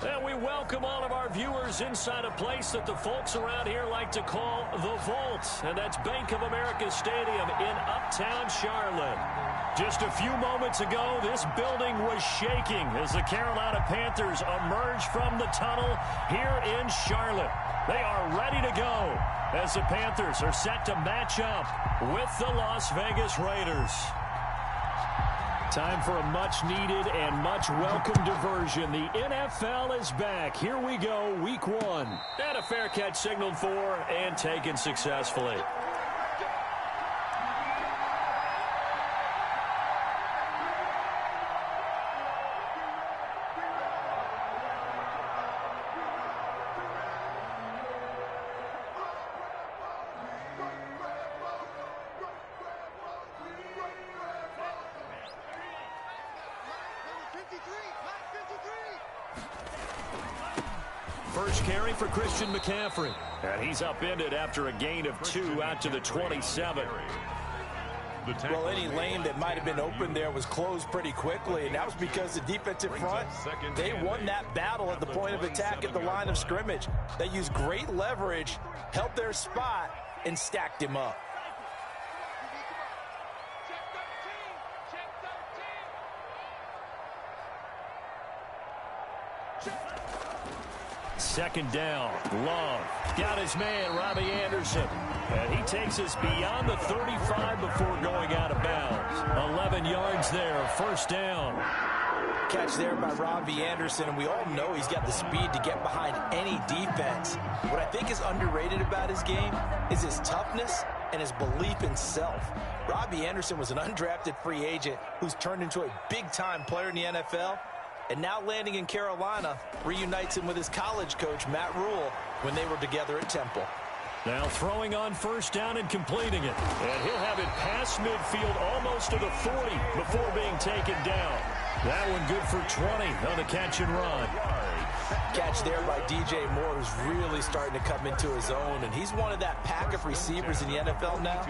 And we welcome all of our viewers inside a place that the folks around here like to call the Vault. And that's Bank of America Stadium in Uptown Charlotte. Just a few moments ago, this building was shaking as the Carolina Panthers emerged from the tunnel here in Charlotte. They are ready to go as the Panthers are set to match up with the Las Vegas Raiders. Time for a much-needed and much-welcome diversion. The NFL is back. Here we go, Week 1. And a fair catch signaled for and taken successfully. First carry for Christian McCaffrey. And he's upended after a gain of 2 out to the 27. Well, any lane that might have been open there was closed pretty quickly, and that was because the defensive front, they won that battle at the point of attack at the line of scrimmage. They used great leverage, held their spot, and stacked him up. Second down, Love got his man, Robbie Anderson. And he takes us beyond the 35 before going out of bounds. 11 yards there, first down. Catch there by Robbie Anderson, and we all know he's got the speed to get behind any defense. What I think is underrated about his game is his toughness and his belief in self. Robbie Anderson was an undrafted free agent who's turned into a big-time player in the NFL. And now landing in Carolina reunites him with his college coach, Matt Rule, when they were together at Temple. Now throwing on first down and completing it. And he'll have it past midfield almost to the 40 before being taken down. That one good for 20 on the catch and run. Catch there by DJ Moore, who's really starting to come into his own. And he's one of that pack of receivers in the NFL now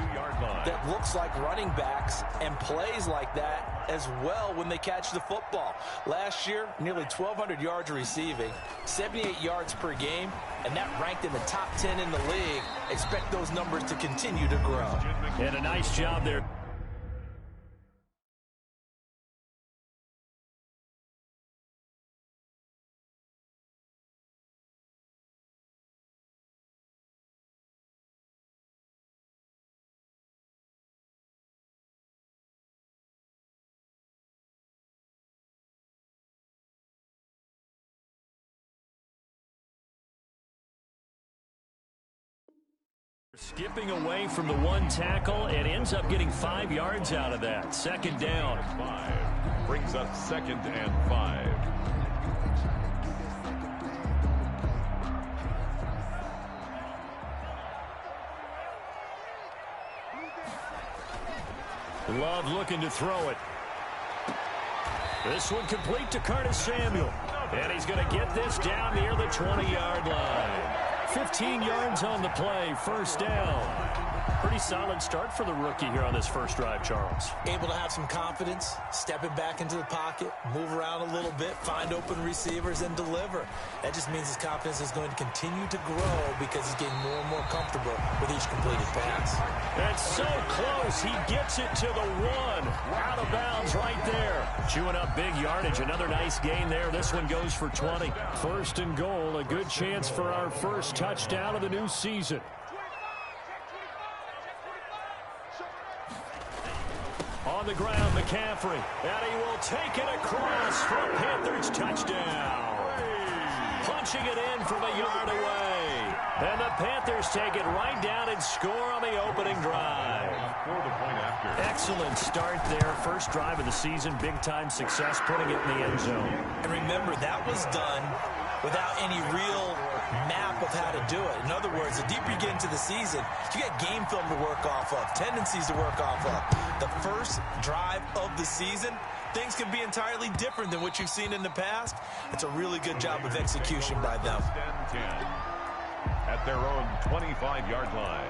that looks like running backs and plays like that as well when they catch the football. Last year, nearly 1,200 yards receiving, 78 yards per game, and that ranked in the top 10 in the league. Expect those numbers to continue to grow. And a nice job there. Skipping away from the one tackle and ends up getting 5 yards out of that. Second down. 5 brings us 2nd and 5. Love looking to throw it. This one complete to Curtis Samuel. And he's going to get this down near the 20-yard line. 15 yards on the play, first down. Pretty solid start for the rookie here on this first drive, Charles. Able to have some confidence, stepping back into the pocket, move around a little bit, find open receivers, and deliver. That just means his confidence is going to continue to grow because he's getting more and more comfortable with each completed pass. That's so close. He gets it to the 1. Out of bounds right there. Chewing up big yardage. Another nice gain there. This one goes for 20. First and goal. A good chance for our first touchdown of the new season. On the ground, McCaffrey. And he will take it across for a Panthers touchdown. Punching it in from a yard away. And the Panthers take it right down and score on the opening drive. Excellent start there. First drive of the season. Big-time success putting it in the end zone. And remember, that was done without any real map of how to do it. In other words, the deeper you get into the season, you got game film to work off of, tendencies to work off of. The first drive of the season, things can be entirely different than what you've seen in the past. It's a really good job of execution by them. At their own 25-yard line.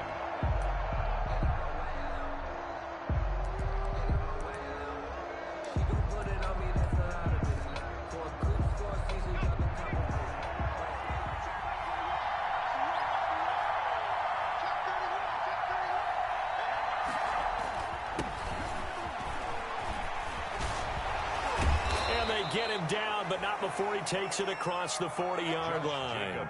And they get him down, but not before he takes it across the 40-yard line.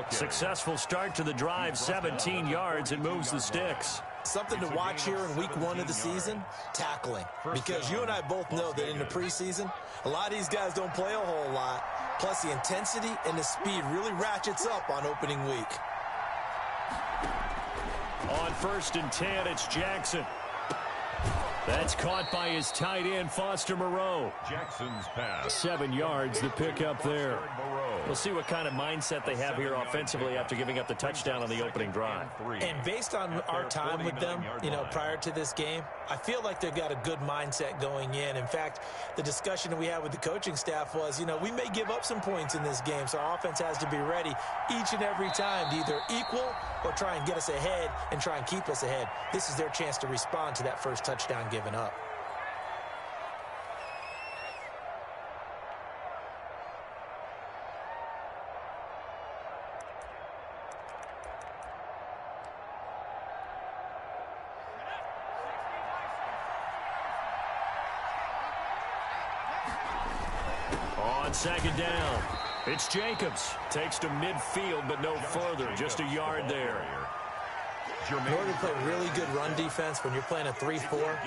Successful start to the drive, 17 yards, and moves the sticks. Something to watch here in week 1 of the season, tackling. Because you and I both know that in the preseason, a lot of these guys don't play a whole lot. Plus, the intensity and the speed really ratchets up on opening week. On 1st and 10, it's Jackson. That's caught by his tight end, Foster Moreau. Jackson's pass. 7 yards, the pickup there. We'll see what kind of mindset they have here offensively after giving up the touchdown on the opening drive. And based on our time with them, prior to this game, I feel like they've got a good mindset going in. In fact, the discussion that we had with the coaching staff was, we may give up some points in this game, so our offense has to be ready each and every time to either equal or try and get us ahead and try and keep us ahead. This is their chance to respond to that first touchdown given up. On 2nd down, it's Jacobs. Takes to midfield, but no further. Just a yard there. In order to play really good run defense when you're playing a 3-4,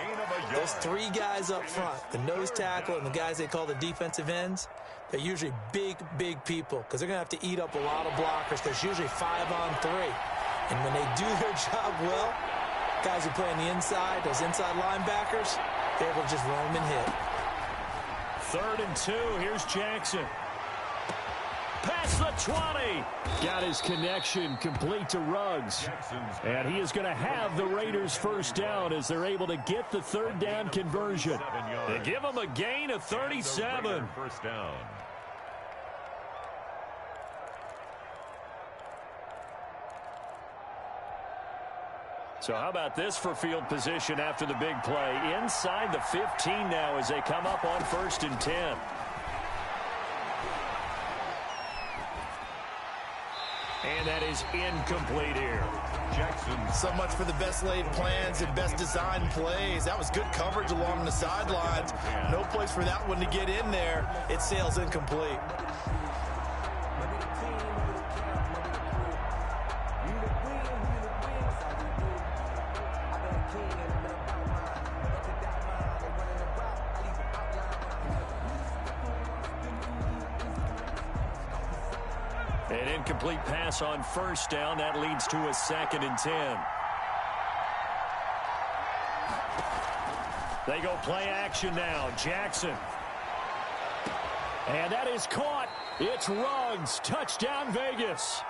those 3 guys up front, the nose tackle and the guys they call the defensive ends, they're usually big, big people because they're going to have to eat up a lot of blockers. There's usually 5 on 3. And when they do their job well, guys who play on the inside, those inside linebackers, they're able to just roam and hit. 3rd and 2, here's Jackson. Past the 20. Got his connection complete to Ruggs. And he is going to have the Raiders first down as they're able to get the 3rd down conversion. They give him a gain of 37. First down. So how about this for field position after the big play? Inside the 15 now as they come up on 1st and 10. And that is incomplete here. Jackson. So much for the best laid plans and best designed plays. That was good coverage along the sidelines. No place for that one to get in there. It sails incomplete. An incomplete pass on 1st down. That leads to a 2nd and 10. They go play action now. Jackson. And that is caught. It's Ruggs. Touchdown, Vegas.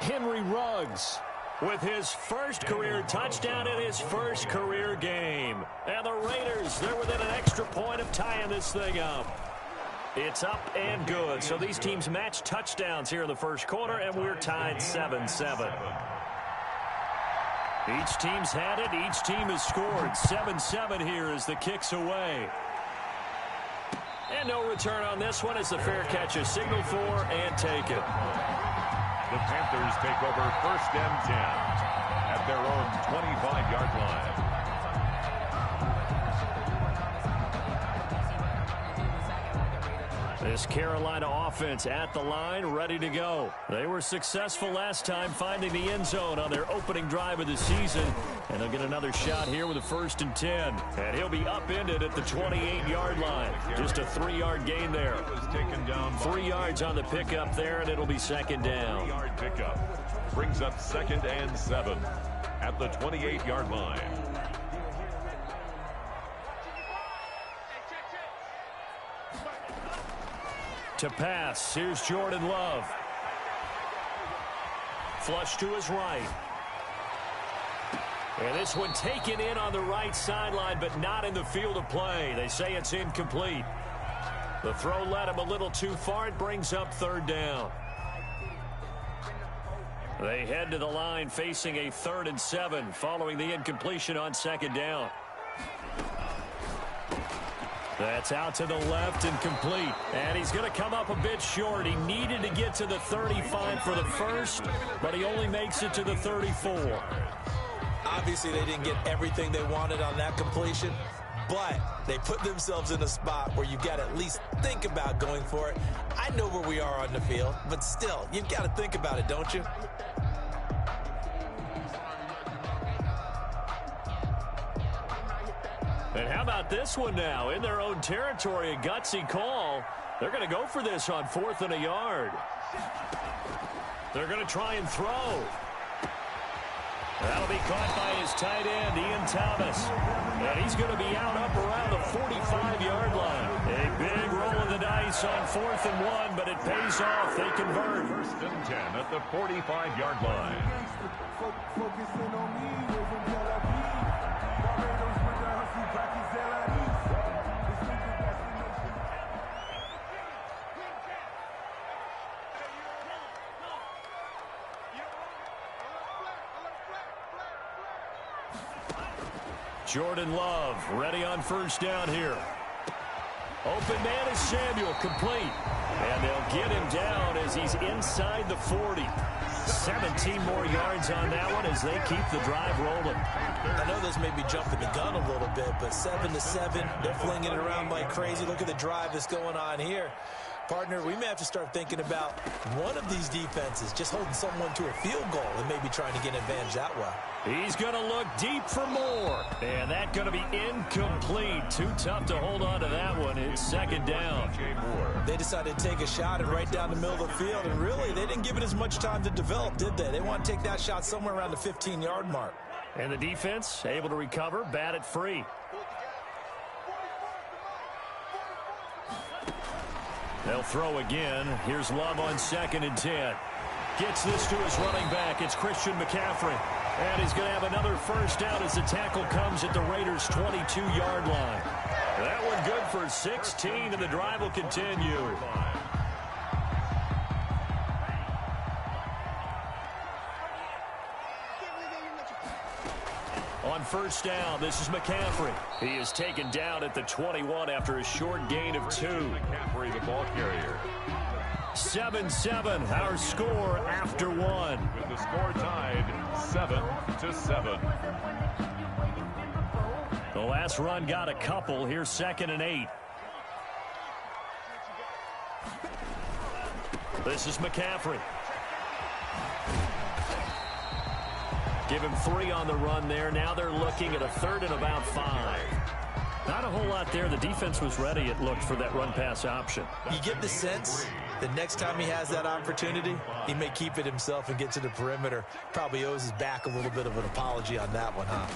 Henry Ruggs with his first career touchdown in his first career game. And the Raiders, they're within an extra point of tying this thing up. It's up and good. So these teams match touchdowns here in the first quarter, and we're tied 7-7. Each team's had it. Each team has scored. 7-7 here as the kick's away. And no return on this one as the fair catch is signaled for and taken. The Panthers take over 1st and 10 at their own 25-yard line. This Carolina offense at the line, ready to go. They were successful last time finding the end zone on their opening drive of the season. And they'll get another shot here with a 1st and 10. And he'll be upended at the 28-yard line. Just a 3-yard gain there. 3 yards on the pickup there, and it'll be 2nd down. 3-yard pickup brings up 2nd and 7 at the 28-yard line. To pass, here's Jordan Love. Flush to his right. And this one taken in on the right sideline, but not in the field of play. They say it's incomplete. The throw led him a little too far. It brings up 3rd down. They head to the line facing a 3rd and 7 following the incompletion on 2nd down. That's out to the left and complete. And he's going to come up a bit short. He needed to get to the 35 for the first, but he only makes it to the 34. Obviously, they didn't get everything they wanted on that completion, but they put themselves in a spot where you've got to at least think about going for it. I know where we are on the field, but still, you've got to think about it, don't you? And how about this one now? In their own territory, a gutsy call. They're going to go for this on 4th and a yard. They're going to try and throw. That'll be caught by his tight end, Ian Thomas. And he's going to be out up around the 45-yard line. A big roll of the dice on 4th and 1, but it pays off. They convert. 1st and 10 at the 45-yard line. Jordan Love ready on 1st down here. Open man is Samuel, complete. And they'll get him down as he's inside the 40. 17 more yards on that one as they keep the drive rolling. I know this may be jumping the gun a little bit, but 7-7, they're flinging it around like crazy. Look at the drive that's going on here. Partner, we may have to start thinking about one of these defenses just holding someone to a field goal and maybe trying to get an advantage that way. He's going to look deep for more. And that's going to be incomplete. Too tough to hold on to that one. It's 2nd down. They decided to take a shot and right down the middle of the field. And really, they didn't give it as much time to develop, did they? They want to take that shot somewhere around the 15-yard mark. And the defense able to recover, bat it free. They'll throw again. Here's Love on 2nd and 10. Gets this to his running back. It's Christian McCaffrey. And he's going to have another 1st down as the tackle comes at the Raiders' 22-yard line. That one good for 16, and the drive will continue. On 1st down, this is McCaffrey. He is taken down at the 21 after a short gain of 2. McCaffrey, the ball carrier. 7-7, our score after 1. With the score tied 7-7. The last run got a couple. Here's 2nd and 8. This is McCaffrey. Give him 3 on the run there. Now they're looking at a 3rd and about 5. Not a whole lot there. The defense was ready, it looked, for that run-pass option. You get the sense that next time he has that opportunity, he may keep it himself and get to the perimeter. Probably owes his back a little bit of an apology on that one, huh?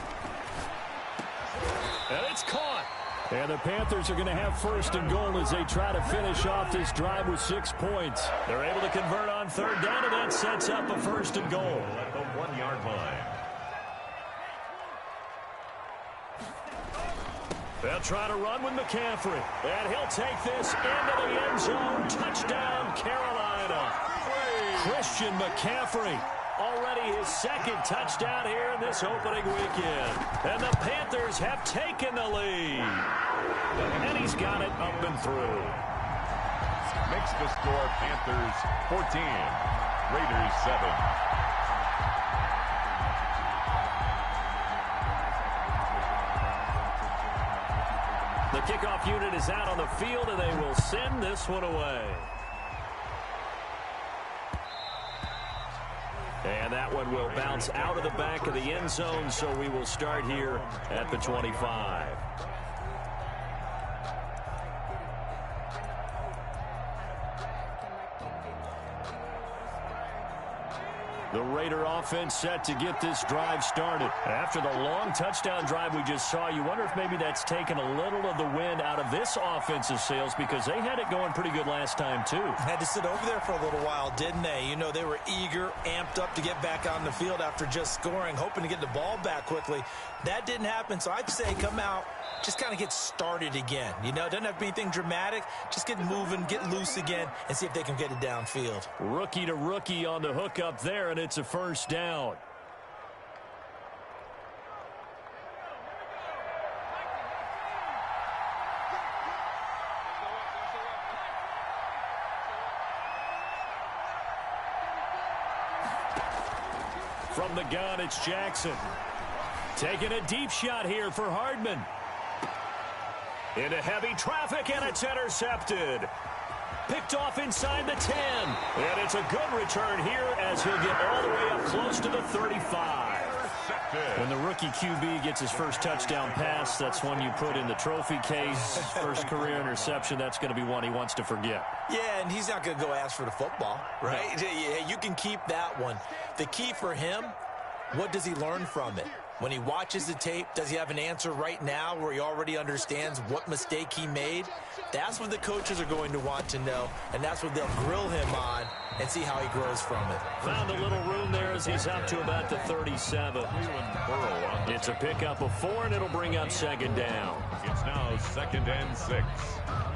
And it's caught. And the Panthers are going to have 1st and goal as they try to finish off this drive with 6 points. They're able to convert on 3rd down, and that sets up a 1st and goal. At the 1-yard line. They'll try to run with McCaffrey. And he'll take this into the end zone. Touchdown, Carolina. Christian McCaffrey. Already his 2nd touchdown here in this opening weekend. And the Panthers have taken the lead. And he's got it up and through. Makes the score Panthers 14, Raiders 7. The kickoff unit is out on the field, and they will send this one away. And that one will bounce out of the back of the end zone, so we will start here at the 25. The Raider offense set to get this drive started. After the long touchdown drive we just saw, you wonder if maybe that's taken a little of the wind out of this offensive sails, because they had it going pretty good last time too. Had to sit over there for a little while, didn't they? You know, they were eager, amped up to get back on the field after just scoring, hoping to get the ball back quickly. That didn't happen, so I'd say come out, just kind of get started again. You know, it doesn't have to be anything dramatic. Just get moving, get loose again, and see if they can get it downfield. Rookie to rookie on the hook up there, and it's a 1st down. From the gun, it's Jackson. Taking a deep shot here for Hardman. Into heavy traffic, and it's intercepted. Picked off inside the 10. And it's a good return here as he'll get all the way up close to the 35. When the rookie QB gets his first touchdown pass, that's one you put in the trophy case. First career interception, that's going to be one he wants to forget. Yeah, and he's not going to go ask for the football, right? Yeah, you can keep that one. The key for him, what does he learn from it? When he watches the tape, does he have an answer right now where he already understands what mistake he made? That's what the coaches are going to want to know, and that's what they'll grill him on and see how he grows from it. Found a little room there as he's up to about the 37. It's a pickup of 4, and it'll bring up second down. It's now 2nd and 6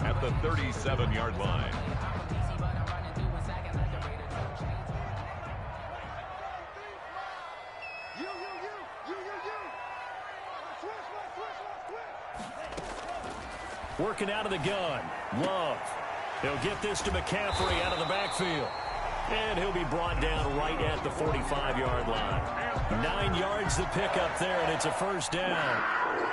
at the 37-yard line. Working out of the gun. Love. He'll get this to McCaffrey out of the backfield. And he'll be brought down right at the 45-yard line. 9 yards to pick up there, and it's a first down.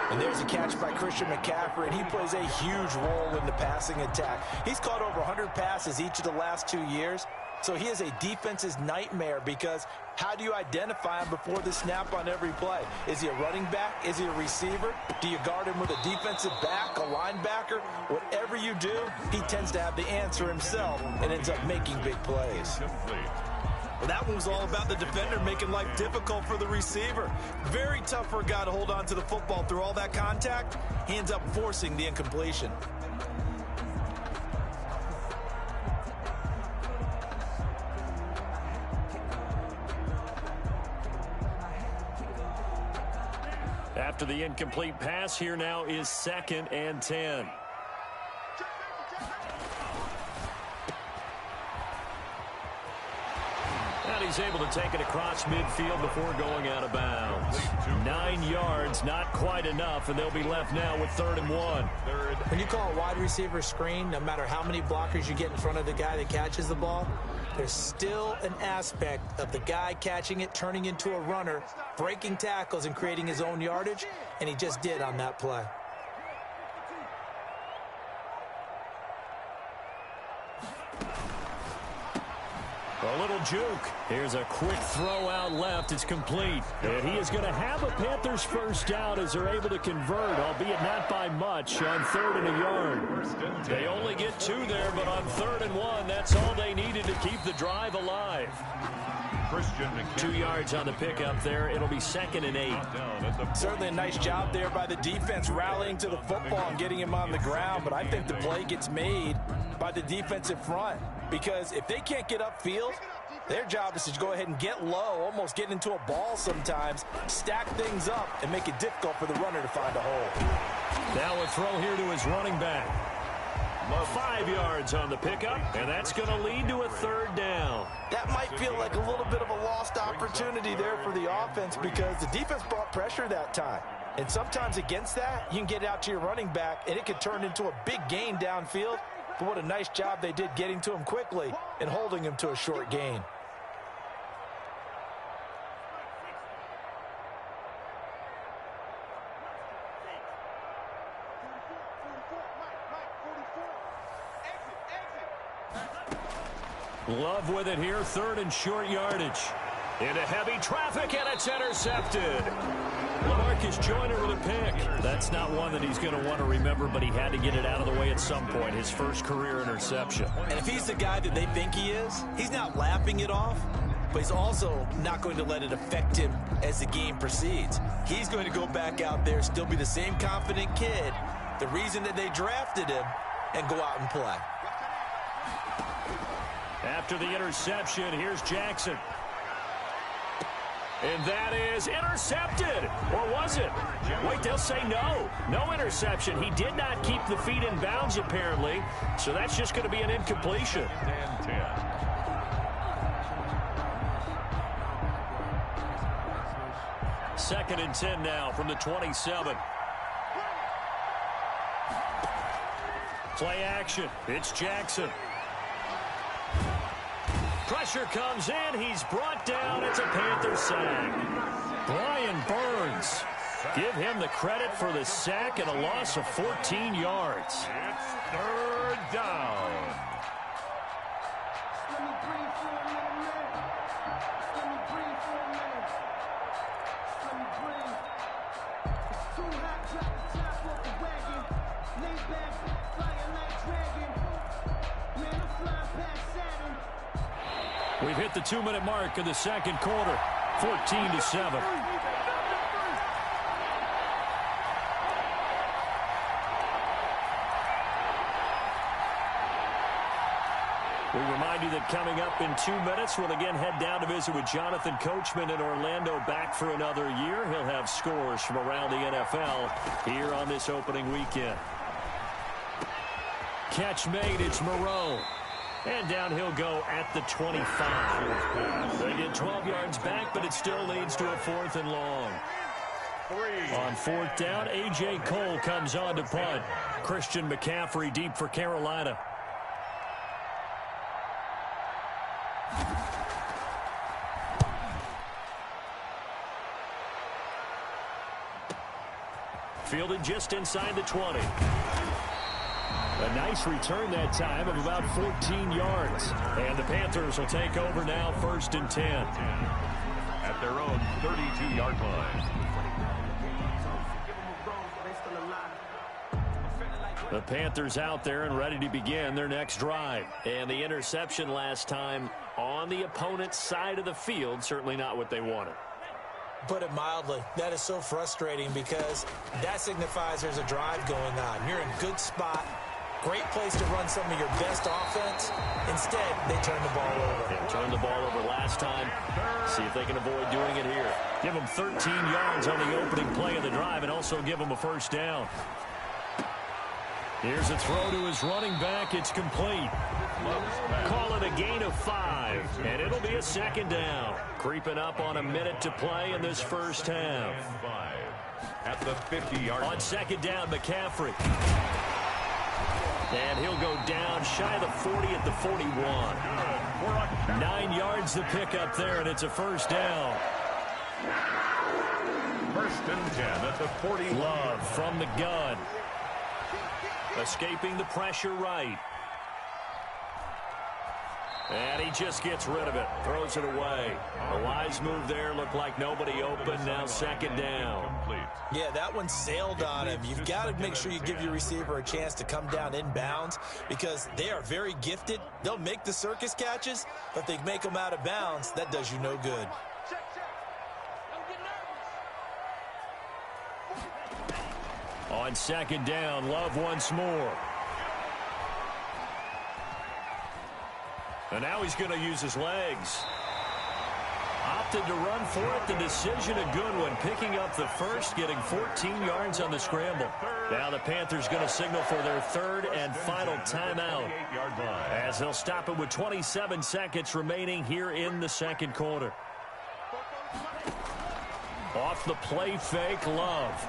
And there's a catch by Christian McCaffrey, and he plays a huge role in the passing attack. He's caught over 100 passes each of the last 2 years. So he is a defense's nightmare because how do you identify him before the snap on every play? Is he a running back? Is he a receiver? Do you guard him with a defensive back, a linebacker? Whatever you do, he tends to have the answer himself and ends up making big plays. Well, that one was all about the defender making life difficult for the receiver. Very tough for a guy to hold on to the football through all that contact. He ends up forcing the incompletion. After the incomplete pass, here now is 2nd and 10. And he's able to take it across midfield before going out of bounds. 9 yards, not quite enough, and they'll be left now with 3rd and 1. When you call a wide receiver screen, no matter how many blockers you get in front of the guy that catches the ball, there's still an aspect of the guy catching it, turning into a runner, breaking tackles and creating his own yardage, and he just did on that play. A little juke. Here's a quick throw out left. It's complete. And he is going to have a Panthers first down as they're able to convert, albeit not by much, on 3rd and a yard. They only get 2 there, but on 3rd and 1, that's all they needed to keep the drive alive. 2 yards on the pickup there. It'll be 2nd and 8. Certainly a nice job there by the defense rallying to the football and getting him on the ground, but I think the play gets made by the defensive front because if they can't get upfield, their job is to go ahead and get low, almost get into a ball sometimes, stack things up, and make it difficult for the runner to find a hole. Now a throw here to his running back. 5 yards on the pickup, and that's going to lead to a 3rd down. That might feel like a little bit of a lost opportunity there for the offense because the defense brought pressure that time. And sometimes against that, you can get out to your running back, and it could turn into a big gain downfield. But what a nice job they did getting to him quickly and holding him to a short gain. Love with it here, 3rd and short yardage. Into heavy traffic, and it's intercepted. LaMarcus Joyner with a pick. That's not one that he's going to want to remember, but he had to get it out of the way at some point. His first career interception. And if he's the guy that they think he is, he's not laughing it off, but he's also not going to let it affect him as the game proceeds. He's going to go back out there, still be the same confident kid, the reason that they drafted him, and go out and play. After the interception, here's Jackson. And that is intercepted. Or was it? Wait, they'll say no. No interception. He did not keep the feet in bounds, apparently. So that's just going to be an incompletion. 10. Second and 10 now from the 27. Play action. It's Jackson. Pressure comes in. He's brought down. It's a Panther sack. Brian Burns Give him the credit for the sack and a loss of 14 yards. It's third down. We've hit the 2-minute mark of the second quarter, 14-7. We remind you that coming up in 2 minutes, we'll again head down to visit with Jonathan Coachman in Orlando, back for another year. He'll have scores from around the NFL here on this opening weekend. Catch made, it's Moreau. And down he'll go at the 25. They get 12 yards back, but it still leads to a 4th and long. On 4th down, A.J. Cole comes on to punt. Christian McCaffrey deep for Carolina. Fielded just inside the 20. A nice return that time of about 14 yards. And the Panthers will take over now, 1st and 10. At their own 32-yard line. The Panthers out there and ready to begin their next drive. And the interception last time on the opponent's side of the field, certainly not what they wanted. Put it mildly, that is so frustrating because that signifies there's a drive going on. You're in a good spot. Great place to run some of your best offense. Instead, they turn the ball over. They turned the ball over last time. See if they can avoid doing it here. Give them 13 yards on the opening play of the drive and also give them a 1st down. Here's a throw to his running back. It's complete. Call it a gain of 5, and it'll be a 2nd down. Creeping up on a minute to play in this first half. At the 50-yard line. On 2nd down, McCaffrey. And he'll go down shy of the 40 at the 41. 9 yards to pick up there, and it's a 1st down. 1st and 10 at the 40. Love from the gun. Escaping the pressure right. And he just gets rid of it. Throws it away. A wise move there. Looked like nobody open. Now 2nd down. Yeah, that one sailed on him. You've got to make sure you give your receiver a chance to come down inbounds because they are very gifted. They'll make the circus catches, but if they make them out of bounds, that does you no good. On 2nd down, Love once more. And now he's going to use his legs. Opted to run for it. The decision a good one. Picking up the 1st, getting 14 yards on the scramble. Now the Panthers going to signal for their 3rd and final timeout, as they'll stop it with 27 seconds remaining here in the second quarter. Off the play fake, Love.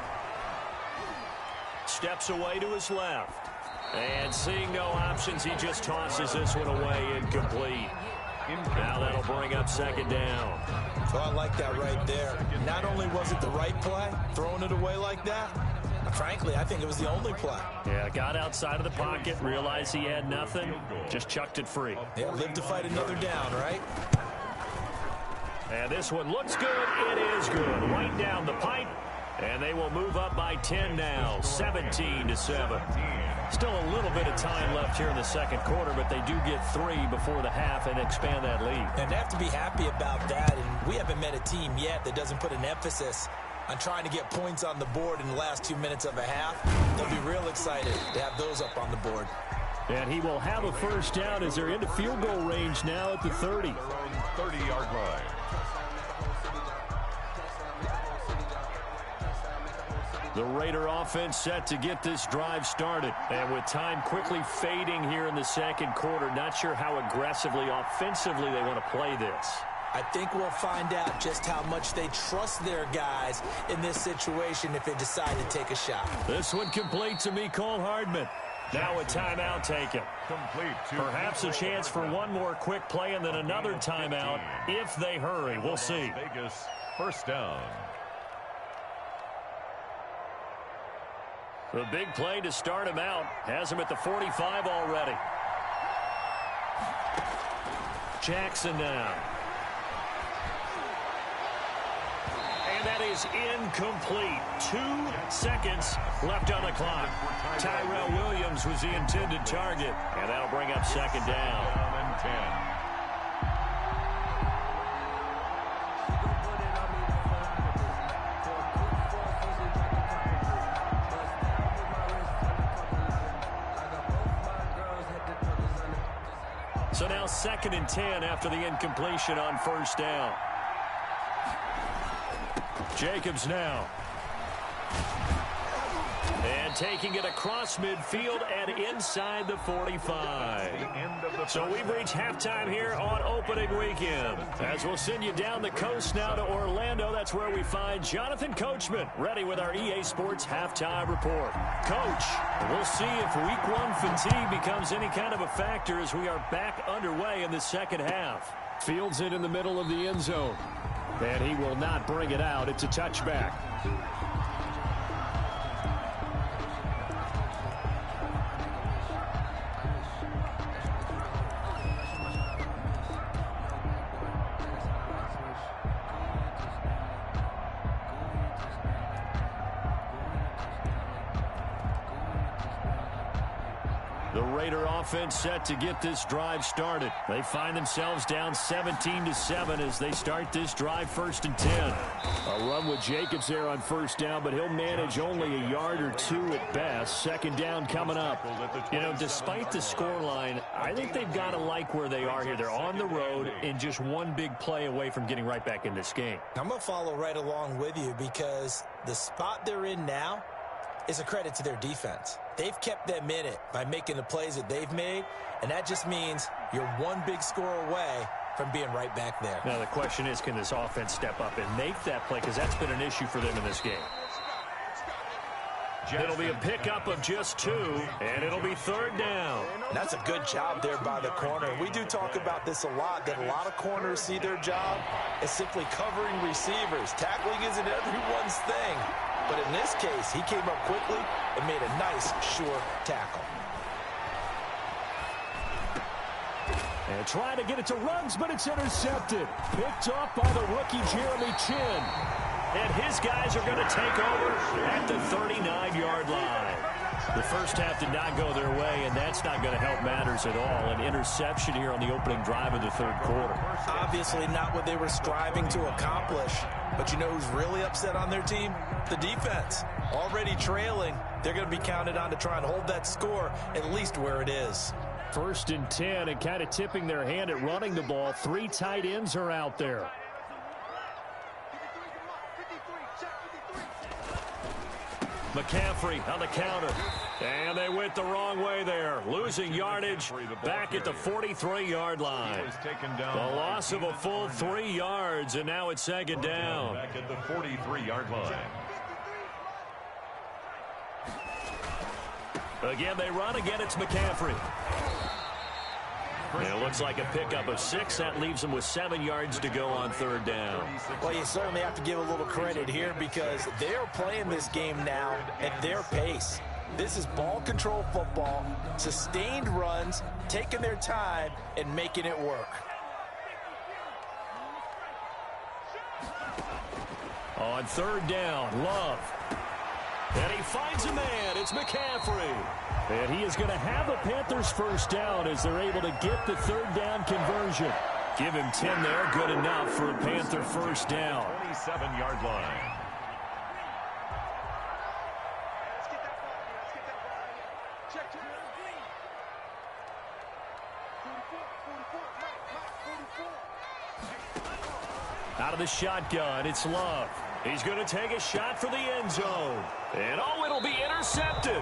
Steps away to his left. And seeing no options, he just tosses this one away, incomplete. Now that'll bring up 2nd down. Well, I like that right there. Not only was it the right play, throwing it away like that, frankly, I think it was the only play. Yeah, got outside of the pocket, realized he had nothing, just chucked it free. Yeah, live to fight another down, right? And this one looks good. It is good. Right down the pipe. And they will move up by 10 now, 17-7. Still a little bit of time left here in the second quarter, but they do get 3 before the half and expand that lead. And they have to be happy about that. And we haven't met a team yet that doesn't put an emphasis on trying to get points on the board in the last 2 minutes of a half. They'll be real excited to have those up on the board. And he will have a 1st down as they're into field goal range now at the 30. 30-yard line. The Raider offense set to get this drive started. And with time quickly fading here in the second quarter, not sure how aggressively, offensively they want to play this. I think we'll find out just how much they trust their guys in this situation if they decide to take a shot. This one complete to Mecole Hardman. Now a timeout taken. Perhaps a chance for one more quick play and then another timeout if they hurry. We'll see. Vegas, 1st down. The big play to start him out has him at the 45 already. Jackson now. And that is incomplete. 2 seconds left on the clock. Tyrell Williams was the intended target, and that'll bring up second down. And 10. So now 2nd and 10 after the incompletion on first down. Jacobs now. And taking it across midfield and inside the 45. So we've reached halftime here on opening weekend. As we'll send you down the coast now to Orlando, that's where we find Jonathan Coachman ready with our EA Sports halftime report. Coach, we'll see if week 1 fatigue becomes any kind of a factor as we are back underway in the second half. Fields it in the middle of the end zone. And he will not bring it out. It's a touchback. The Raider offense set to get this drive started. They find themselves down 17-7 as they start this drive 1st and 10. A run with Jacobs there on first down, but he'll manage only a yard or 2 at best. Second down coming up. You know, despite the scoreline, I think they've got to like where they are here. They're on the road and just one big play away from getting right back in this game. I'm going to follow right along with you because the spot they're in now is a credit to their defense. They've kept them in it by making the plays that they've made, and that just means you're one big score away from being right back there. Now the question is, can this offense step up and make that play? Because that's been an issue for them in this game. It'll be a pickup of just 2, and it'll be 3rd down. That's a good job there by the corner. We do talk about this a lot, that a lot of corners see their job as simply covering receivers. Tackling isn't everyone's thing. But in this case, he came up quickly and made a nice, sure tackle. And trying to get it to Ruggs, but it's intercepted. Picked off by the rookie Jeremy Chin. And his guys are going to take over at the 39-yard line. The first half did not go their way, and that's not going to help matters at all. An interception here on the opening drive of the 3rd quarter. Obviously not what they were striving to accomplish. But you know who's really upset on their team? The defense. Already trailing, they're going to be counted on to try and hold that score at least where it is. 1st and 10, and kind of tipping their hand at running the ball. 3 tight ends are out there. McCaffrey on the counter. And they went the wrong way there. Losing yardage back at the 43-yard line. The loss of a full 3 yards, and now it's 2nd down. Back at the 43-yard line. Again, they run. Again, it's McCaffrey. And it looks like a pickup of 6. That leaves them with 7 yards to go on 3rd down. Well, you certainly have to give a little credit here because they're playing this game now at their pace. This is ball control football, sustained runs, taking their time, and making it work. On 3rd down, Love. And he finds a man. It's McCaffrey. And he is going to have a Panthers first down as they're able to get the 3rd down conversion. Give him 10 there. Good enough for a Panther first down. 27-yard line. Out of the shotgun, it's Love. He's going to take a shot for the end zone. And, oh, it'll be intercepted.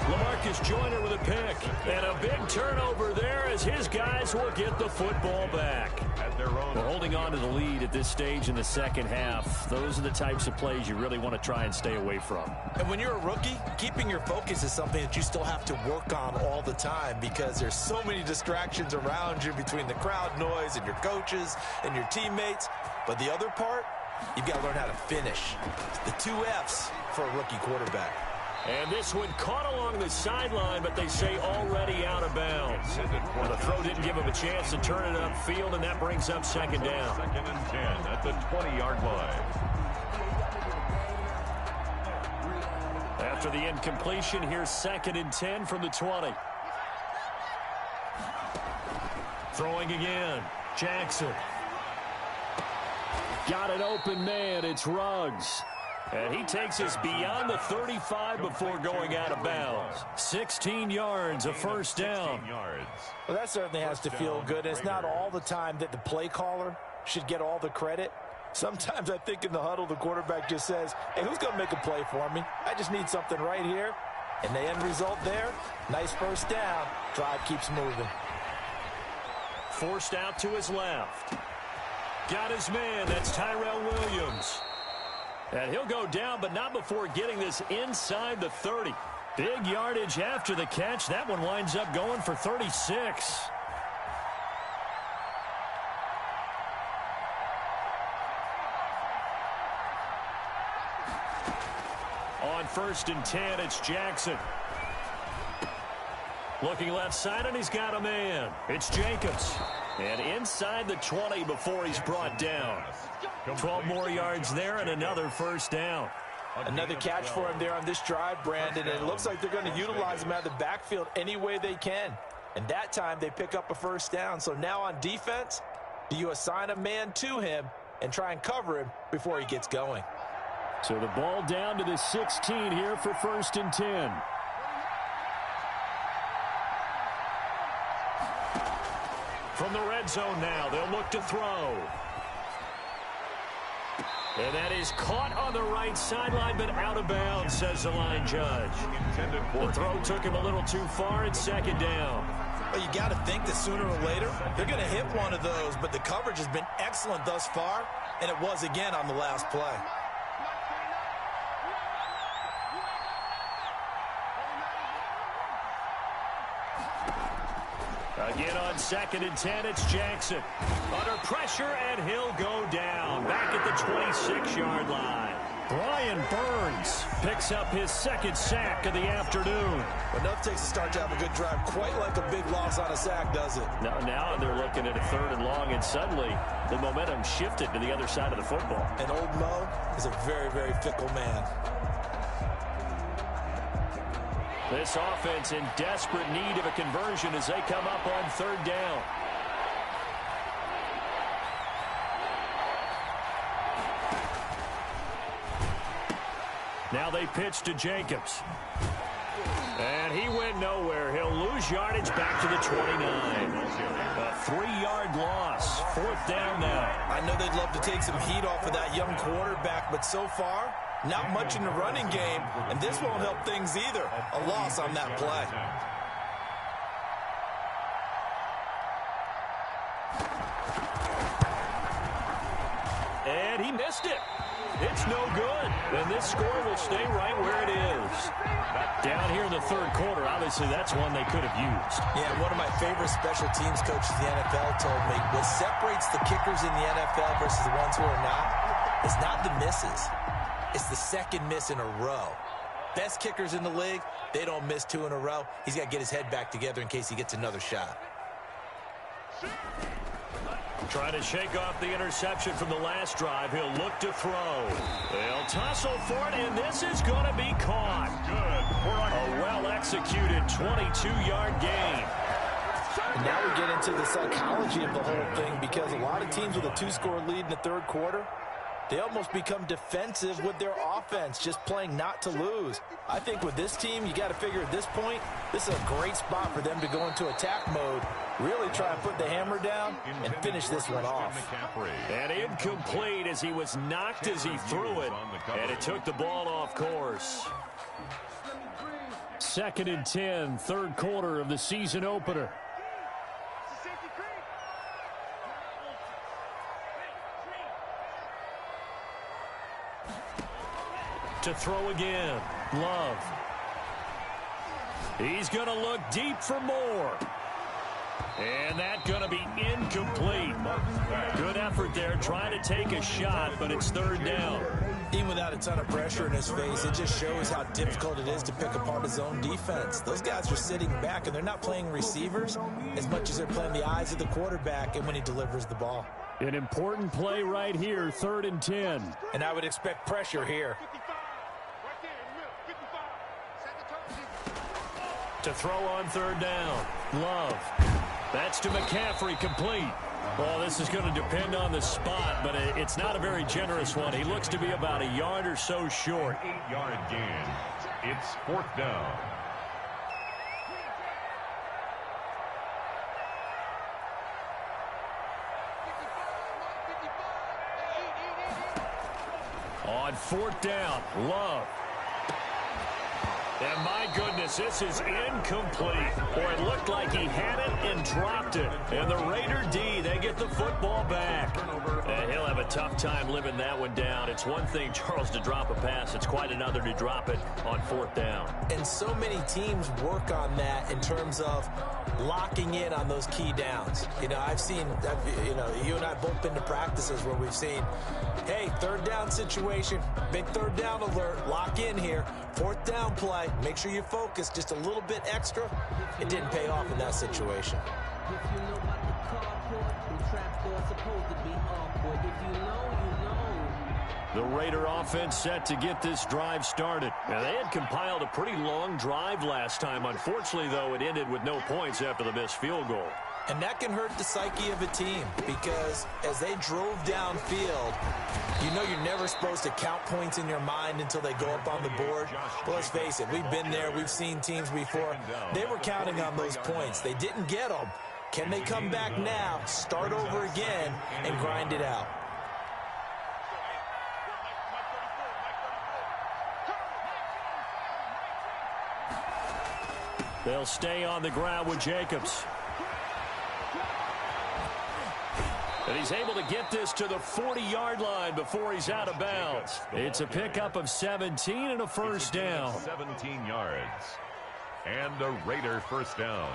LaMarcus Joyner with a pick. And a big turnover there as his guys will get the football back. We're holding on to the lead at this stage in the second half. Those are the types of plays you really want to try and stay away from. And when you're a rookie, keeping your focus is something that you still have to work on all the time because there's so many distractions around you between the crowd noise and your coaches and your teammates. But the other part, you've got to learn how to finish. The 2 F's for a rookie quarterback. And this one caught along the sideline, but they say already out of bounds. Well, the throw didn't give him a chance to turn it upfield, and that brings up second down. 2nd and 10 at the 20-yard line. After the incompletion, here's 2nd and 10 from the 20. Throwing again. Jackson. Got an open man. It's Ruggs. And he takes us beyond the 35 before going out of bounds. 16 yards, a first down. Well, that certainly has to feel good. It's not all the time that the play caller should get all the credit. Sometimes I think in the huddle, the quarterback just says, hey, who's going to make a play for me? I just need something right here. And the end result there, nice first down. Drive keeps moving. Forced out to his left. Got his man. That's Tyrell Williams. And he'll go down, but not before getting this inside the 30. Big yardage after the catch. That one winds up going for 36. On 1st and 10, it's Jackson. Looking left side, and he's got a man. It's Jacobs. And inside the 20 before he's brought down. 12 more yards there and another first down. Another catch for him there on this drive, Brandon. And it looks like they're going to utilize him out of the backfield any way they can. And that time they pick up a first down. So now on defense, do you assign a man to him and try and cover him before he gets going? So the ball down to the 16 here for 1st and 10. From the red zone now, they'll look to throw. And that is caught on the right sideline, but out of bounds, says the line judge. The throw took him a little too far. It's 2nd down. Well, you got to think that sooner or later, they're going to hit one of those, but the coverage has been excellent thus far, and it was again on the last play. Again on 2nd and 10, it's Jackson. Under pressure, and he'll go down. Back at the 26-yard line. Brian Burns picks up his 2nd sack of the afternoon. Enough takes a start to have a good drive. Quite like a big loss on a sack, does it? Now they're looking at a 3rd and long, and suddenly the momentum shifted to the other side of the football. And old Mo is a very, very fickle man. This offense in desperate need of a conversion as they come up on 3rd down. Now they pitch to Jacobs. And he went nowhere. He'll lose yardage back to the 29. A 3-yard loss. 4th down now. I know they'd love to take some heat off of that young quarterback, but so far, not much in the running game, and this won't help things either. A loss on that play. And he missed it. It's no good. And this score will stay right where it is. Down here in the 3rd quarter, obviously that's one they could have used. Yeah, one of my favorite special teams coaches in the NFL told me what separates the kickers in the NFL versus the ones who are not is not the misses. It's the 2nd miss in a row. Best kickers in the league, they don't miss 2 in a row. He's got to get his head back together in case he gets another shot. Trying to shake off the interception from the last drive. He'll look to throw. They'll tussle for it, and this is going to be caught. A well-executed 22-yard gain. And now we get into the psychology of the whole thing, because a lot of teams with a 2-score lead in the 3rd quarter, they almost become defensive with their offense, just playing not to lose. I think with this team, you got to figure at this point, this is a great spot for them to go into attack mode, really try and put the hammer down and finish this one off. And incomplete as he was knocked as he threw it, and it took the ball off course. 2nd and 10, 3rd quarter of the season opener. To throw again. Love. He's going to look deep for more. And that's going to be incomplete. Good effort there trying to take a shot, but it's 3rd down. Even without a ton of pressure in his face, it just shows how difficult it is to pick apart his own defense. Those guys are sitting back, and they're not playing receivers as much as they're playing the eyes of the quarterback and when he delivers the ball. An important play right here, 3rd and 10. And I would expect pressure here. To throw on 3rd down. Love. That's to McCaffrey, complete. Well, this is going to depend on the spot, but it's not a very generous one. He looks to be about a yard or so short. 8-yard gain. It's 4th down. On 4th down, Love. And my goodness, this is incomplete. Boy, it looked like he had it and dropped it. And the Raider D, they get the football back. And he'll have a tough time living that one down. It's one thing, Charles, to drop a pass. It's quite another to drop it on 4th down. And so many teams work on that in terms of locking in on those key downs. You know, I've seen, you and I both been to practices where we've seen, hey, 3rd down situation, big 3rd down alert, lock in here, 4th down play, make sure you focus just a little bit extra. It didn't pay off in that situation. If you know about the carport, the trapdoor's supposed to be awkward. If you know, you know. The Raider offense set to get this drive started. Now, they had compiled a pretty long drive last time. Unfortunately, though, it ended with no points after the missed field goal. And that can hurt the psyche of a team because as they drove downfield, you know you're never supposed to count points in your mind until they go up on the board. But let's face it, we've been there. We've seen teams before. They were counting on those points. They didn't get them. Can they come back now, start over again, and grind it out? They'll stay on the ground with Jacobs. And he's able to get this to the 40-yard line before he's out of bounds. It's a pickup of 17 and a 1st down. 17 yards. And a Raider 1st down.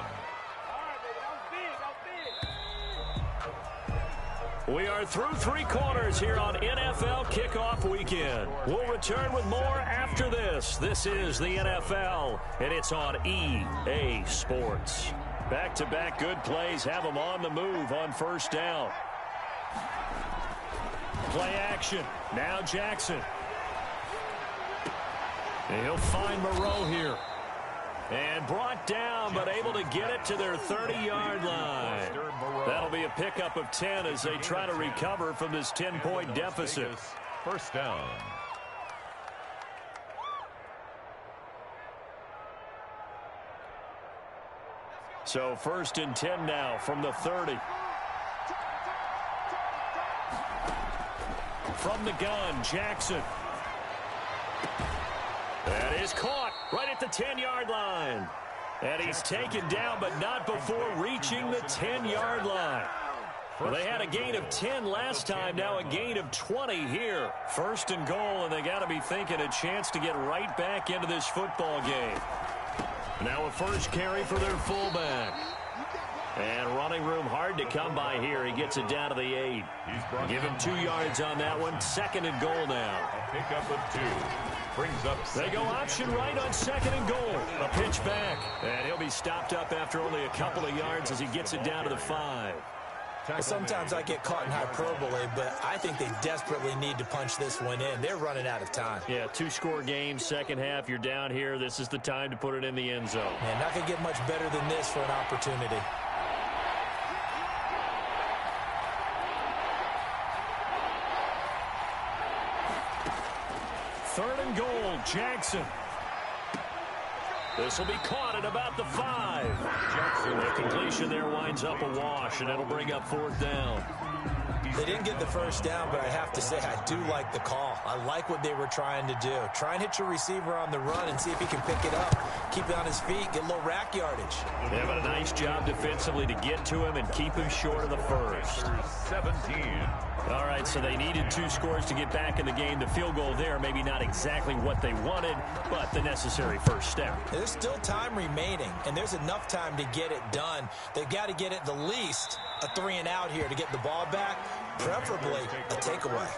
We are through 3 quarters here on NFL Kickoff Weekend. We'll return with more after this. This is the NFL, and it's on EA Sports. Back-to-back good plays have them on the move on 1st down. Play action. Now Jackson. And he'll find Moreau here. And brought down, but able to get it to their 30-yard line. That'll be a pickup of 10 as they try to recover from this 10-point deficit. 1st down. So 1st and 10 now from the 30. From the gun, Jackson. That is caught right at the 10-yard line. And he's taken down, but not before reaching the 10-yard line. Well, they had a gain of 10 last time, now a gain of 20 here. 1st and goal, and they got to be thinking a chance to get right back into this football game. Now a first carry for their fullback. And running room hard to come by here. He gets it down to the 8. Give him 2 yards on that one. 2nd and goal now. A pickup of 2. Brings up. They go option right on 2nd and goal. A pitch back. And he'll be stopped up after only a couple of yards as he gets it down to the 5. Well, sometimes I get caught in hyperbole, but I think they desperately need to punch this one in. They're running out of time. Yeah, 2-score game, second half. You're down here. This is the time to put it in the end zone. Man, not going to get much better than this for an opportunity. Third and goal, Jackson. This will be caught at about the 5. Jackson, the completion there winds up a wash, and it'll bring up 4th down. They didn't get the first down, but I have to say I do like the call. I like what they were trying to do. Try and hit your receiver on the run and see if he can pick it up. Keep it on his feet, get a little rack yardage. Yeah, but a nice job defensively to get to him and keep him short of the first. 17. All right, so they needed 2 scores to get back in the game. The field goal there, maybe not exactly what they wanted, but the necessary first step. There's still time remaining, and there's enough time to get it done. They've got to get at the least a 3 and out here to get the ball back, preferably a takeaway.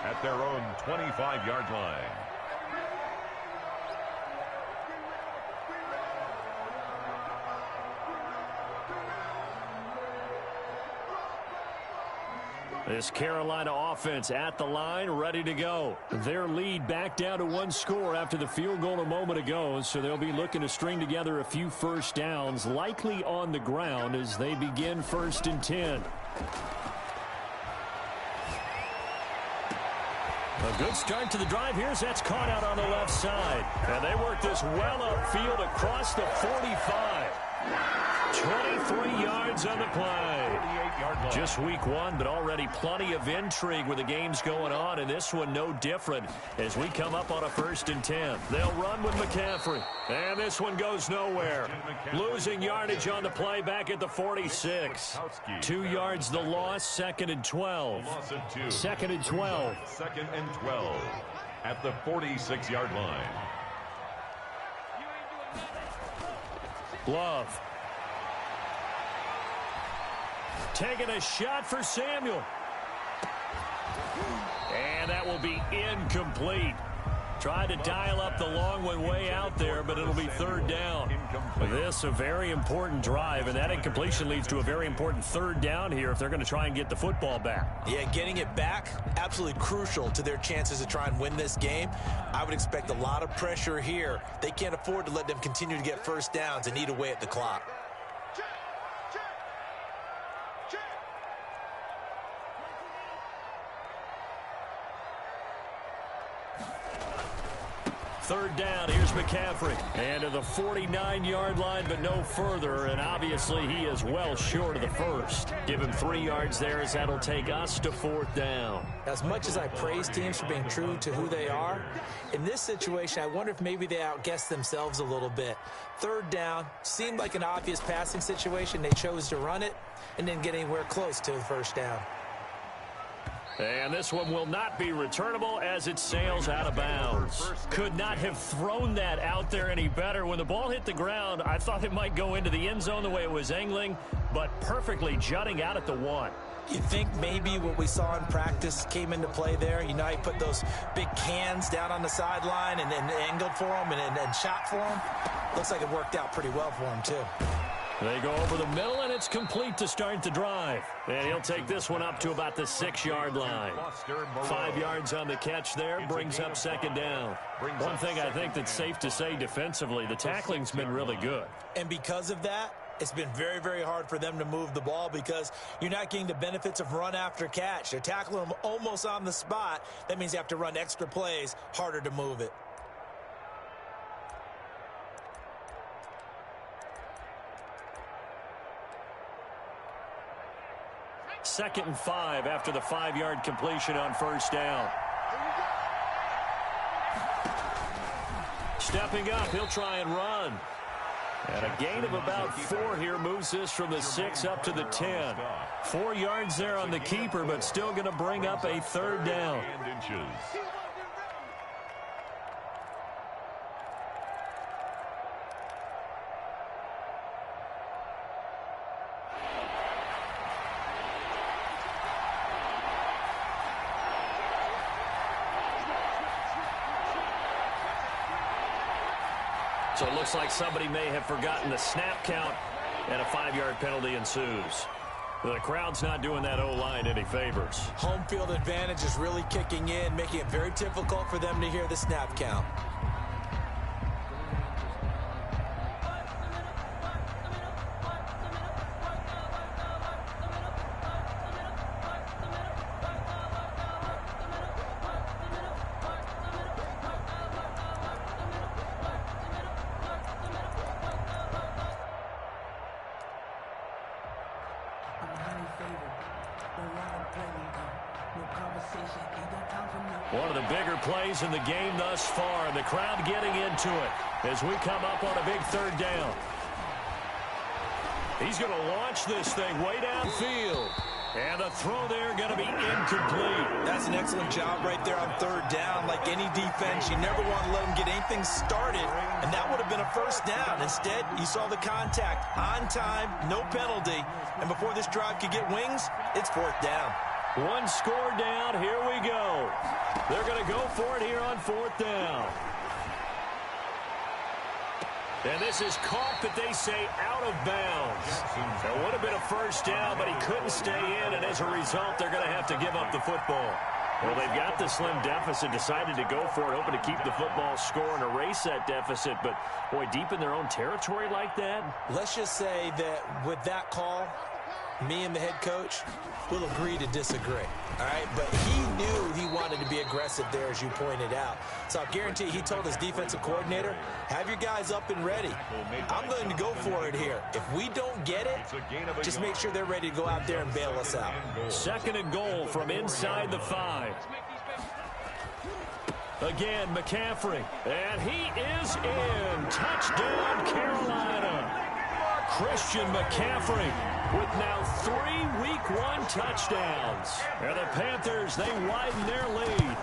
at their own 25-yard line. This Carolina offense at the line, ready to go. Their lead back down to one score after the field goal a moment ago, so they'll be looking to string together a few first downs, likely on the ground as they begin 1st and 10. A good start to the drive here as that's caught out on the left side. And they work this well upfield across the 45. 23 yards on the play. Just week one, but already plenty of intrigue with the games going on, and this one no different as we come up on a 1st and 10. They'll run with McCaffrey, and this one goes nowhere. Losing yardage on the play back at the 46. 2 yards the loss, 2nd and 12. 2nd and 12. 2nd and 12 at the 46-yard line. Love. Taking a shot for Samuel. And that will be incomplete. Tried to dial up the long one way out there, but it'll be 3rd down. This a very important drive, and that incompletion leads to a very important 3rd down here if they're going to try and get the football back. Yeah, getting it back, absolutely crucial to their chances to try and win this game. I would expect a lot of pressure here. They can't afford to let them continue to get first downs and eat away at the clock. Third down, here's McCaffrey. And to the 49-yard line, but no further. And obviously he is well short of the first. Give him 3 yards there as that'll take us to 4th down. As much as I praise teams for being true to who they are, in this situation, I wonder if maybe they outguessed themselves a little bit. 3rd down, seemed like an obvious passing situation. They chose to run it and didn't get anywhere close to the 1st down. And this one will not be returnable as it sails out of bounds. Could not have thrown that out there any better. When the ball hit the ground, I thought it might go into the end zone the way it was angling, but perfectly jutting out at the 1. You think maybe what we saw in practice came into play there? You know, he put those big cans down on the sideline and angled for him and shot for him. Looks like it worked out pretty well for him, too. They go over the middle, and it's complete to start the drive. And he'll take this one up to about the 6-yard line. 5 yards on the catch there, brings up 2nd down. One thing I think that's safe to say defensively, the tackling's been really good. And because of that, it's been very, very hard for them to move the ball because you're not getting the benefits of run after catch. They're tackling them almost on the spot. That means you have to run extra plays, harder to move it. Second and 5 after the 5-yard completion on 1st down. Stepping up, he'll try and run. And a gain of about 4 here moves this from the 6 up to the 10. 4 yards there on the keeper, but still going to bring up a 3rd down. So it looks like somebody may have forgotten the snap count, and a 5-yard penalty ensues. The crowd's not doing that O-line any favors. Home field advantage is really kicking in, making it very difficult for them to hear the snap count. One of the bigger plays in the game thus far, and the crowd getting into it as we come up on a big 3rd down. He's going to launch this thing way downfield. And the throw there going to be incomplete. That's an excellent job right there on 3rd down. Like any defense, you never want to let them get anything started, and that would have been a 1st down. Instead, you saw the contact on time, no penalty, and before this drive could get wings, it's 4th down. One score down. Here we go. They're going to go for it here on 4th down. And this is caught, but they say out of bounds. That would have been a first down, but he couldn't stay in, and as a result, they're going to have to give up the football. Well, they've got the slim deficit, decided to go for it, hoping to keep the football score and erase that deficit. But, boy, deep in their own territory like that. Let's just say that with that call, me and the head coach will agree to disagree. All right, but he knew he wanted to be aggressive there, as you pointed out. So I guarantee he told his defensive coordinator, have your guys up and ready. I'm going to go for it here. If we don't get it, just make sure they're ready to go out there and bail us out. 2nd and goal from inside the 5. Again, McCaffrey. And he is in. Touchdown, Carolina. Christian McCaffrey with now 3 Week 1 touchdowns. And the Panthers, they widen their lead.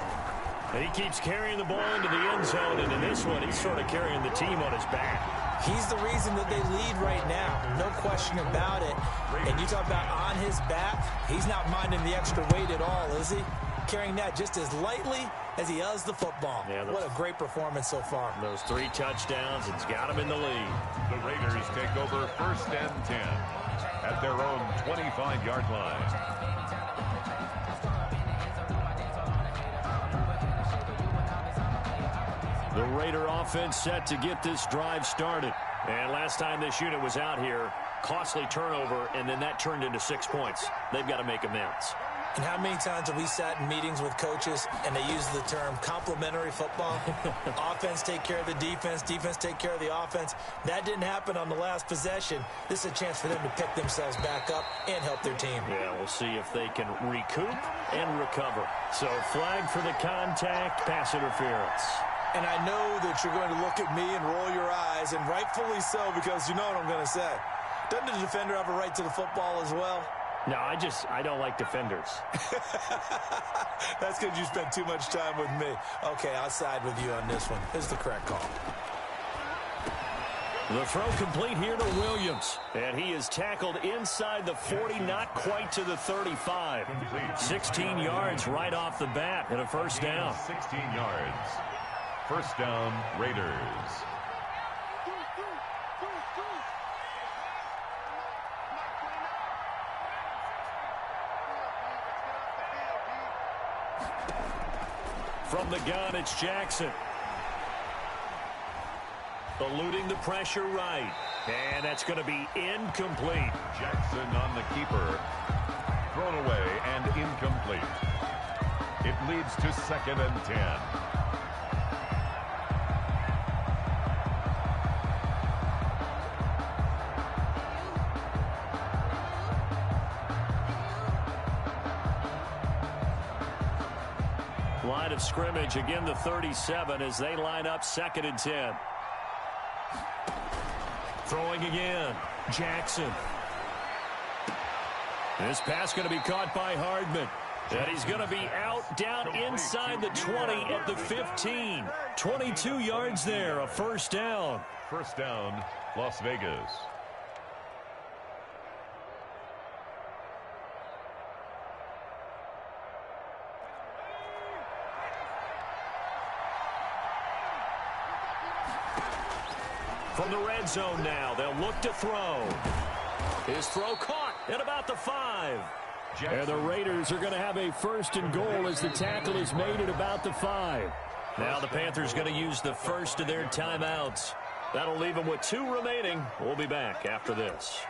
And he keeps carrying the ball into the end zone, and in this one, he's sort of carrying the team on his back. He's the reason that they lead right now, no question about it. And you talk about on his back, he's not minding the extra weight at all, is he? Carrying that just as lightly as he does the football. Yeah, what a great performance so far. Those 3 touchdowns, it's got him in the lead. The Raiders take over 1st and 10 at their own 25-yard line. The Raider offense set to get this drive started. And last time this unit was out here, costly turnover, and then that turned into 6 points. They've got to make amends. And how many times have we sat in meetings with coaches and they use the term complementary football? Offense take care of the defense, defense take care of the offense. That didn't happen on the last possession. This is a chance for them to pick themselves back up and help their team. Yeah, we'll see if they can recoup and recover. So flag for the contact, pass interference. And I know that you're going to look at me and roll your eyes, and rightfully so, because you know what I'm going to say. Doesn't the defender have a right to the football as well? No, I don't like defenders. That's because you spent too much time with me. Okay, I'll side with you on this one. This is the correct call. The throw complete here to Williams. And he is tackled inside the 40, not quite to the 35. 16 yards right off the bat and a first down. 16 yards. First down, Raiders. From the gun, it's Jackson. Eluding the pressure right. And that's going to be incomplete. Jackson on the keeper. Thrown away and incomplete. It leads to 2nd and 10. Line of scrimmage, again the 37 as they line up 2nd and 10. Throwing again, Jackson. This pass going to be caught by Hardman. And he's going to be out down inside the 20 at the 15. 22 yards there, a first down. First down, Las Vegas. From the red zone now, they'll look to throw. His throw caught at about the 5. And the Raiders are going to have a 1st and goal as the tackle is made at about the 5. Now the Panthers going to use the first of their timeouts. That'll leave them with 2 remaining. We'll be back after this.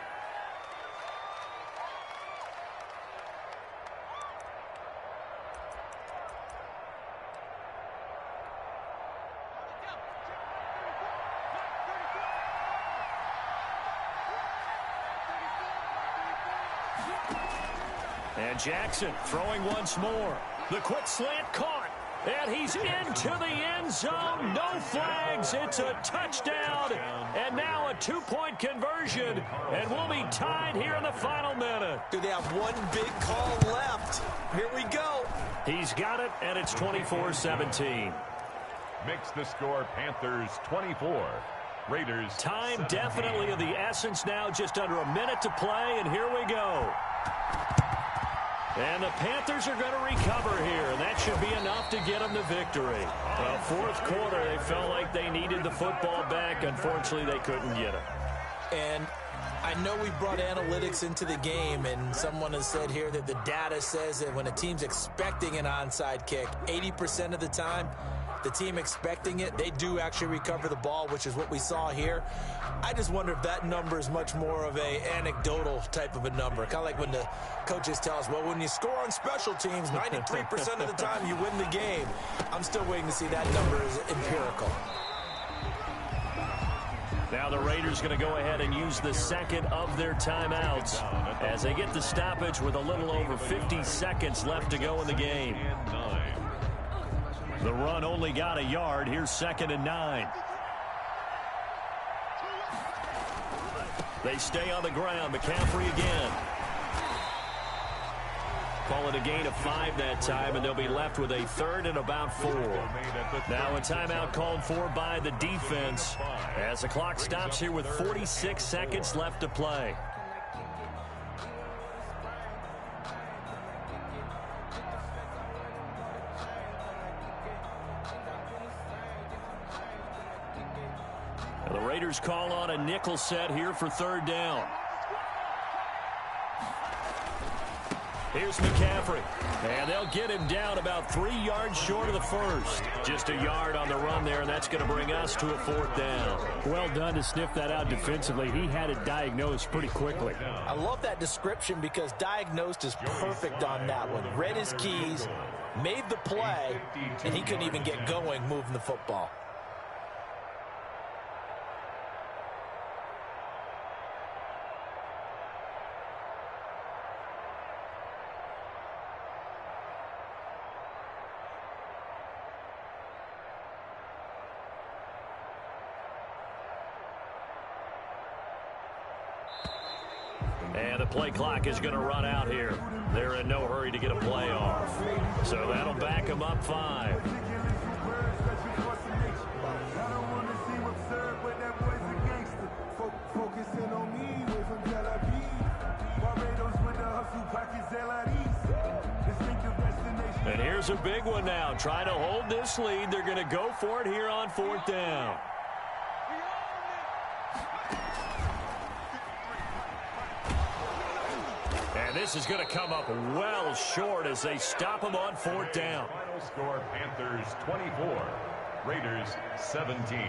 And Jackson throwing once more. The quick slant caught. And he's into the end zone. No flags. It's a touchdown. And now a 2-point conversion. And we'll be tied here in the final minute. Do they have one big call left? Here we go. He's got it, and it's 24-17. Makes the score Panthers 24. Raiders. Time 17. definitely of the essence now. Just under a minute to play, and here we go. And the Panthers are going to recover here, and that should be enough to get them the victory. Well, fourth quarter, they felt like they needed the football back. Unfortunately, they couldn't get it. And I know we brought analytics into the game, and someone has said here that the data says that when a team's expecting an onside kick, 80% of the time, the team expecting it, they do actually recover the ball, which is what we saw here. I just wonder if that number is much more of a anecdotal type of a number. Kind of like when the coaches tell us, well, when you score on special teams, 93% of the time you win the game. I'm still waiting to see that number is empirical. Now the Raiders going to go ahead and use the second of their timeouts as they get the stoppage with a little over 50 seconds left to go in the game. The run only got a yard. Here's 2nd and 9. They stay on the ground. McCaffrey again. Call it a gain of 5 that time, and they'll be left with a 3rd and about 4. Now a timeout called for by the defense as the clock stops here with 46 seconds left to play. The Raiders call on a nickel set here for 3rd down. Here's McCaffrey. And they'll get him down about 3 yards short of the first. Just a yard on the run there, and that's going to bring us to a 4th down. Well done to sniff that out defensively. He had it diagnosed pretty quickly. I love that description because diagnosed is perfect on that one. Read his keys, made the play, and he couldn't even get going moving the football. And the play clock is going to run out here. They're in no hurry to get a play off. So that'll back them up 5. And here's a big one now. Trying to hold this lead. They're going to go for it here on 4th down. And this is going to come up well short as they stop him on 4th down. Final score, Panthers 24, Raiders 17.